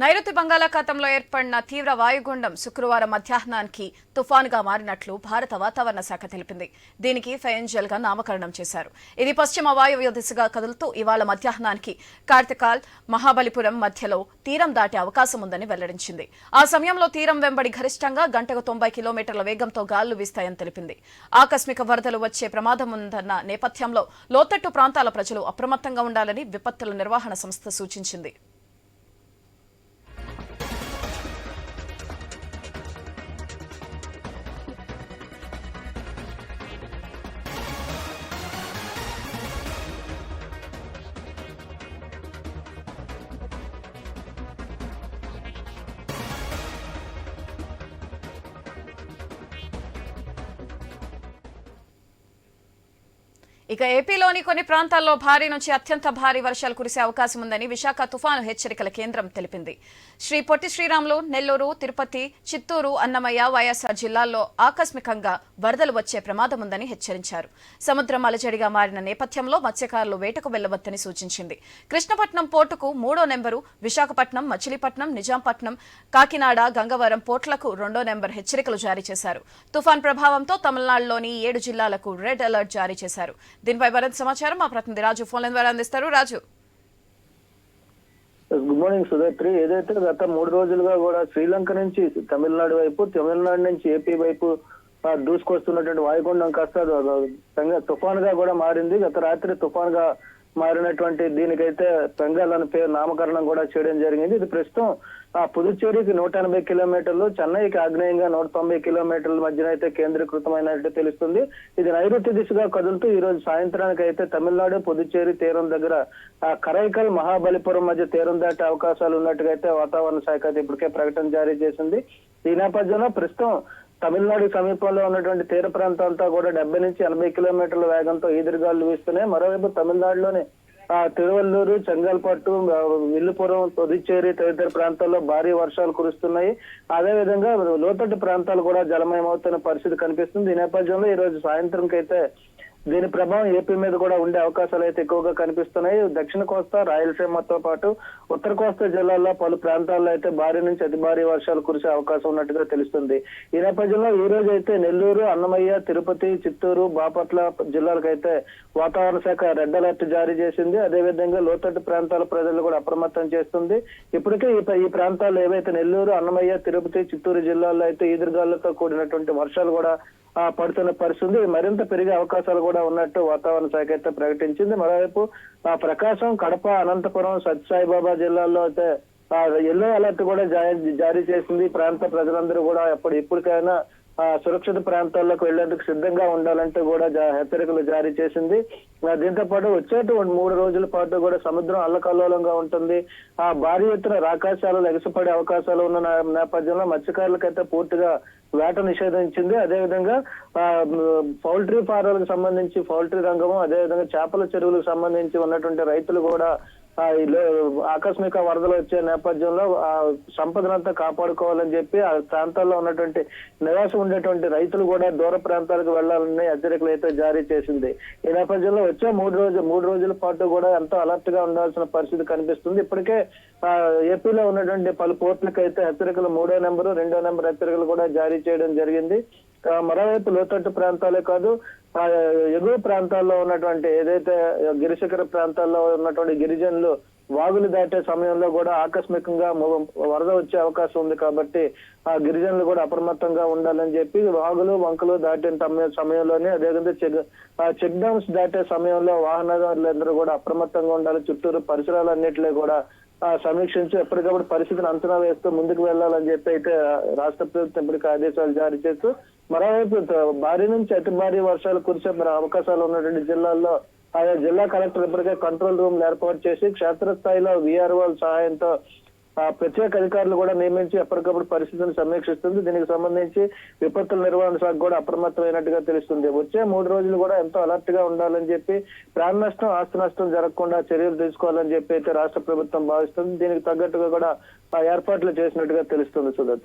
నైరుతి బంగాళాఖాతంలో ఏర్పడిన తీవ్ర వాయుగుండం శుక్రవారం మధ్యాహ్నానికి తుఫానుగా మారినట్లు భారత వాతావరణ శాఖ తెలిపింది. దీనికి ఫెయింజల్ గా నామకరణం చేశారు. ఇది పశ్చిమ వాయువ్య దిశగా కదులుతూ ఇవాళ మధ్యాహ్నానికి కార్తికాల్, మహాబలిపురం మధ్యలో తీరం దాటే అవకాశం ఉందని వెల్లడించింది. ఆ సమయంలో తీరం వెంబడి గరిష్టంగా గంటకు 90 కిలోమీటర్ల వేగంతో గాలులు వీస్తాయని తెలిపింది. ఆకస్మిక వరదలు వచ్చే ప్రమాదం ఉందన్న నేపథ్యంలో లోతట్టు ప్రాంతాల ప్రజలు అప్రమత్తంగా ఉండాలని విపత్తుల నిర్వహణ సంస్థ సూచించింది. ఇక ఏపీలోని కొన్ని ప్రాంతాల్లో భారీ నుంచి అత్యంత భారీ వర్షాలు కురిసే అవకాశం ఉందని విశాఖ తుఫాను హెచ్చరికల కేంద్రం తెలిపింది. పొట్టి శ్రీరాములు, నెల్లూరు, తిరుపతి, చిత్తూరు, అన్నమయ్య, వైఎస్ఆర్ జిల్లాల్లో ఆకస్మికంగా వరదలు వచ్చే ప్రమాదం ఉందని హెచ్చరించారు. సముద్రం అలజడిగా మారిన నేపథ్యంలో మత్స్యకారులు వేటకు వెళ్లవద్దని సూచించింది. కృష్ణపట్నం పోర్టుకు 3వ నెంబరు, విశాఖపట్నం, మచిలీపట్నం, నిజాంపట్నం, కాకినాడ, గంగవరం పోర్టులకు 2వ నెంబర్ హెచ్చరికలు జారీ చేశారు. తుఫాన్ ప్రభావంతో తమిళనాడులోని 7 జిల్లాలకు రెడ్ అలర్ట్ జారీ చేశారు. దీనిపై మరింత సమాచారం మా ప్రతినిధి రాజు ఫోన్ లైన్ ద్వారా అందిస్తారు. రాజు, గుడ్ మార్నింగ్ సుధాత్రి. ఏదైతే గత 3 రోజులుగా కూడా శ్రీలంక నుంచి తమిళనాడు వైపు, తమిళనాడు నుంచి ఏపీ వైపు దూసుకొస్తున్నటువంటి వాయుగుండం కాస్త తుఫాన్ గా కూడా మారింది. గత రాత్రి తుఫాన్ గా మారినటువంటి దీనికైతే బెంగాల్ అని పేరు నామకరణం కూడా చేయడం జరిగింది. ఇది ప్రస్తుతం పుదుచ్చేరికి 180 కిలోమీటర్లు, చెన్నైకి ఆగ్నేయంగా 190 కిలోమీటర్ల మధ్యన అయితే కేంద్రీకృతమైనట్టు తెలుస్తుంది. ఇది నైరుతి దిశగా కదులుతూ ఈ రోజు సాయంత్రానికి అయితే తమిళనాడు పుదుచ్చేరి తీరం దగ్గర కరైకల్, మహాబలిపురం మధ్య తీరం దాటే అవకాశాలు ఉన్నట్టుగా అయితే వాతావరణ శాఖ అయితే ఇప్పటికే ప్రకటన జారీ చేసింది. ఈ నేపథ్యంలో ప్రస్తుతం తమిళనాడు సమీపంలో ఉన్నటువంటి తీర ప్రాంతాలంతా కూడా 70 నుంచి 80 కిలోమీటర్ల వేగంతో ఈదురుగాలు వీస్తున్నాయి. మరోవైపు తమిళనాడులోని తిరువల్లూరు, చెంగల్పట్టు, విల్లుపురం, పుదుచ్చేరి తదితర ప్రాంతాల్లో భారీ వర్షాలు కురుస్తున్నాయి. అదేవిధంగా లోతట్టు ప్రాంతాలు కూడా జలమయమవుతున్న పరిస్థితి కనిపిస్తుంది. ఈ నేపథ్యంలో ఈ రోజు సాయంత్రంకి అయితే దీని ప్రభావం ఏపీ మీద కూడా ఉండే అవకాశాలు అయితే ఎక్కువగా కనిపిస్తున్నాయి. దక్షిణ కోస్తా, రాయలసీమతో పాటు ఉత్తర కోస్తా జిల్లాల్లో పలు ప్రాంతాల్లో అయితే భారీ నుంచి అతి భారీ వర్షాలు కురిసే అవకాశం ఉన్నట్టుగా తెలుస్తుంది. ఈ నేపథ్యంలో ఈ రోజు అయితే నెల్లూరు, అన్నమయ్య, తిరుపతి, చిత్తూరు, బాపట్ల జిల్లాలకైతే వాతావరణ శాఖ రెడ్ అలర్ట్ జారీ చేసింది. అదేవిధంగా లోతట్టు ప్రాంతాల ప్రజలు కూడా అప్రమత్తం చేస్తుంది. ఇప్పటికే ఈ ప్రాంతాల్లో ఏవైతే నెల్లూరు, అన్నమయ్య, తిరుపతి, చిత్తూరు జిల్లాల్లో అయితే ఈదురుగాలులతో కూడినటువంటి వర్షాలు కూడా పడుతున్న పరిస్థితి, మరింత పెరిగే అవకాశాలు కూడా ఉన్నట్టు వాతావరణ శాఖ అయితే ప్రకటించింది. మరోవైపు ప్రకాశం, కడప, అనంతపురం, సత్యసాయిబాబా జిల్లాల్లో అయితే ఎల్లో అలర్ట్ కూడా జారీ చేసింది. ప్రాంత ప్రజలందరూ కూడా ఇప్పటికైనా సురక్షిత ప్రాంతాల్లోకి వెళ్లేందుకు సిద్ధంగా ఉండాలంటూ కూడా హెచ్చరికలు జారీ చేసింది. దీంతో పాటు వచ్చేటువంటి 3 రోజుల పాటు కూడా సముద్రం అల్లకల్లోలంగా ఉంటుంది. భారీ ఎత్తున రాకాశాలు ఎగసిపడే అవకాశాలు ఉన్న నేపథ్యంలో మత్స్యకారులకైతే పూర్తిగా వేట నిషేధించింది. అదేవిధంగా పౌల్ట్రీ ఫారాలకు సంబంధించి, పౌల్ట్రీ రంగము, అదేవిధంగా చేపల చెరువులకు సంబంధించి ఉన్నటువంటి రైతులు కూడా ఆకస్మిక వరదలు వచ్చే నేపథ్యంలో సంపదనంతా కాపాడుకోవాలని చెప్పి ఆ ప్రాంతాల్లో ఉన్నటువంటి నివాసం ఉండేటువంటి రైతులు కూడా దూర ప్రాంతాలకు వెళ్లాలని హెచ్చరికలు అయితే జారీ చేసింది. ఈ నేపథ్యంలో వచ్చే 3 రోజుల పాటు కూడా ఎంతో అలర్ట్ గా ఉండాల్సిన పరిస్థితి కనిపిస్తుంది. ఇప్పటికే ఏపీలో ఉన్నటువంటి పలు పోర్టులకు అయితే హెచ్చరికలు 3వ నెంబరు, 2వ నెంబర్ హెచ్చరికలు కూడా జారీ చేయడం జరిగింది. మరోవైపు లోతట్టు ప్రాంతాలే కాదు, ఎగువ ప్రాంతాల్లో ఉన్నటువంటి ఏదైతే గిరిశిఖర ప్రాంతాల్లో ఉన్నటువంటి గిరిజనులు వాగులు దాటే సమయంలో కూడా ఆకస్మికంగా వరద వచ్చే అవకాశం ఉంది. కాబట్టి ఆ గిరిజనులు కూడా అప్రమత్తంగా ఉండాలని చెప్పి వాగులు, వంకలు దాటిన సమయంలోనే, అదేవిధంగా చెక్ డ్యామ్స్ దాటే సమయంలో వాహనదారులందరూ కూడా అప్రమత్తంగా ఉండాలి. చుట్టూరు పరిసరాలన్నింటిలో కూడా సమీక్షించి ఎప్పటికప్పుడు పరిస్థితిని అంచనా వేస్తూ ముందుకు వెళ్లాలని చెప్పి అయితే రాష్ట్ర ప్రభుత్వం ఇప్పటికీ ఆదేశాలు జారీ చేస్తూ, మరోవైపు భారీ నుంచి అతి భారీ వర్షాలు కురిసే అవకాశాలు ఉన్నటువంటి జిల్లాల్లో ఆయా జిల్లా కలెక్టర్ ఇప్పటికే కంట్రోల్ రూమ్లు ఏర్పాటు చేసి క్షేత్రస్థాయిలో వీఆర్ఓల సహాయంతో ప్రత్యేక అధికారులు కూడా నియమించి ఎప్పటికప్పుడు పరిస్థితిని సమీక్షిస్తుంది. దీనికి సంబంధించి విపత్తుల నిర్వహణ శాఖ కూడా అప్రమత్తమైనట్టుగా తెలుస్తుంది. వచ్చే 3 రోజులు కూడా ఎంతో అలర్ట్ గా ఉండాలని చెప్పి, ప్రాణ నష్టం, ఆస్తి నష్టం జరగకుండా చర్యలు తీసుకోవాలని చెప్పి అయితే రాష్ట్ర ప్రభుత్వం భావిస్తుంది. దీనికి తగ్గట్టుగా కూడా ఏర్పాట్లు చేసినట్టుగా తెలుస్తుంది సుధాత్రి.